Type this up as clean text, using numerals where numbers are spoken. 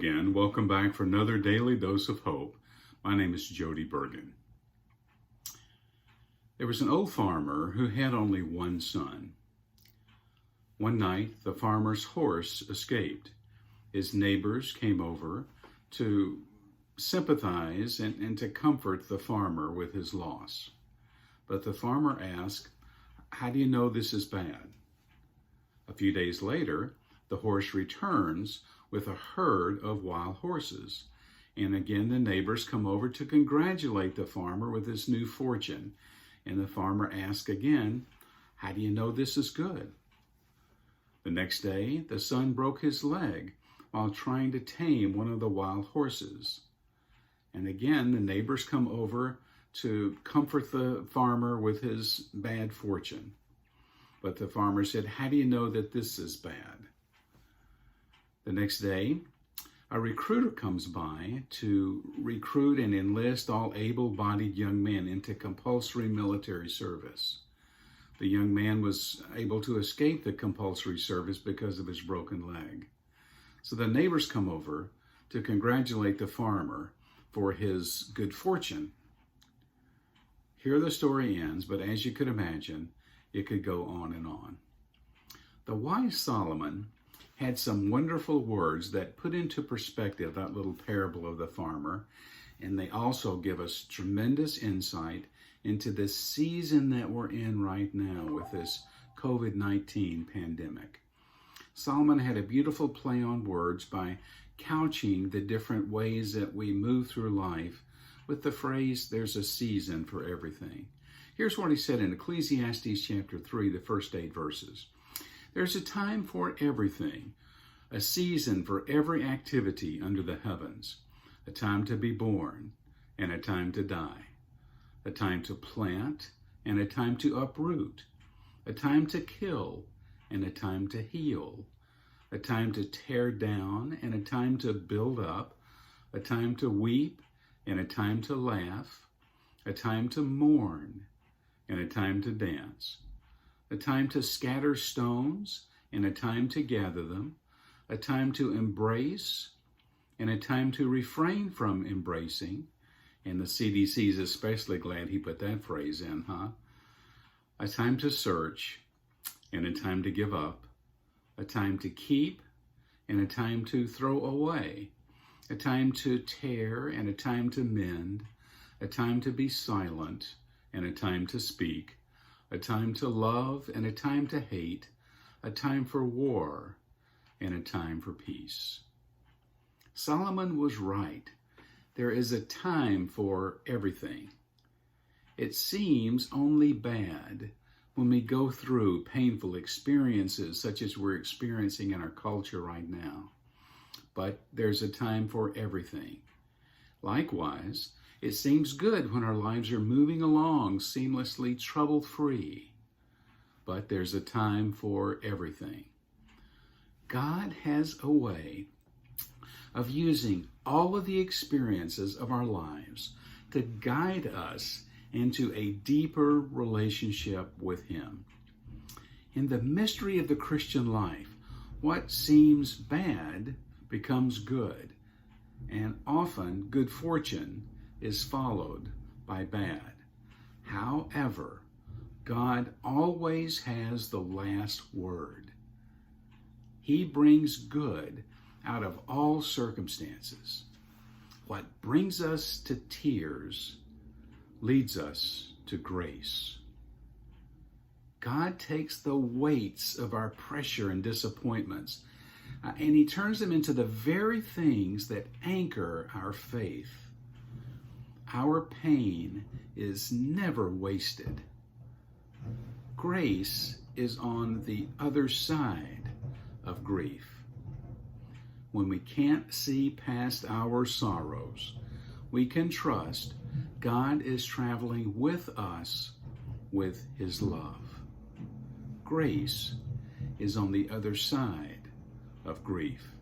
again. Welcome back for another daily dose of hope. My name is Jody Burgin. There was an old farmer who had only one son. One night, the farmer's horse escaped. His neighbors came over to sympathize and to comfort the farmer with his loss. But the farmer asked, "How do you know this is bad?" A few days later, the horse returns with a herd of wild horses. And again, the neighbors come over to congratulate the farmer with his new fortune. And the farmer asks again, "How do you know this is good?" The next day, the son broke his leg while trying to tame one of the wild horses. And again, the neighbors come over to comfort the farmer with his bad fortune. But the farmer said, "How do you know that this is bad?" The next day, a recruiter comes by to recruit and enlist all able-bodied young men into compulsory military service. The young man was able to escape the compulsory service because of his broken leg. So the neighbors come over to congratulate the farmer for his good fortune. Here the story ends, but as you could imagine, it could go on and on. The wise Solomon had some wonderful words that put into perspective that little parable of the farmer, and they also give us tremendous insight into this season that we're in right now with this COVID-19 pandemic. Solomon had a beautiful play on words by couching the different ways that we move through life with the phrase, "There's a season for everything." Here's what he said in Ecclesiastes chapter 3, the first 8 verses. "There's a time for everything, a season for every activity under the heavens, a time to be born and a time to die, a time to plant and a time to uproot, a time to kill and a time to heal, a time to tear down and a time to build up, a time to weep and a time to laugh, a time to mourn and a time to dance, a time to scatter stones and a time to gather them, a time to embrace and a time to refrain from embracing." And the CDC is especially glad he put that phrase in, "A time to search and a time to give up, a time to keep and a time to throw away, a time to tear and a time to mend, a time to be silent and a time to speak, a time to love and a time to hate, a time for war and a time for peace." Solomon was right. There is a time for everything. It seems only bad when we go through painful experiences such as we're experiencing in our culture right now. But there's a time for everything. Likewise, it seems good when our lives are moving along seamlessly, trouble-free. But there's a time for everything. God has a way of using all of the experiences of our lives to guide us into a deeper relationship with Him. In the mystery of the Christian life, what seems bad becomes good, and often good fortune is followed by bad. However, God always has the last word. He brings good out of all circumstances. What brings us to tears leads us to grace. God takes the weights of our pressure and disappointments, and He turns them into the very things that anchor our faith. Our pain is never wasted. Grace is on the other side of grief. When we can't see past our sorrows, we can trust God is traveling with us with His love. Grace is on the other side of grief.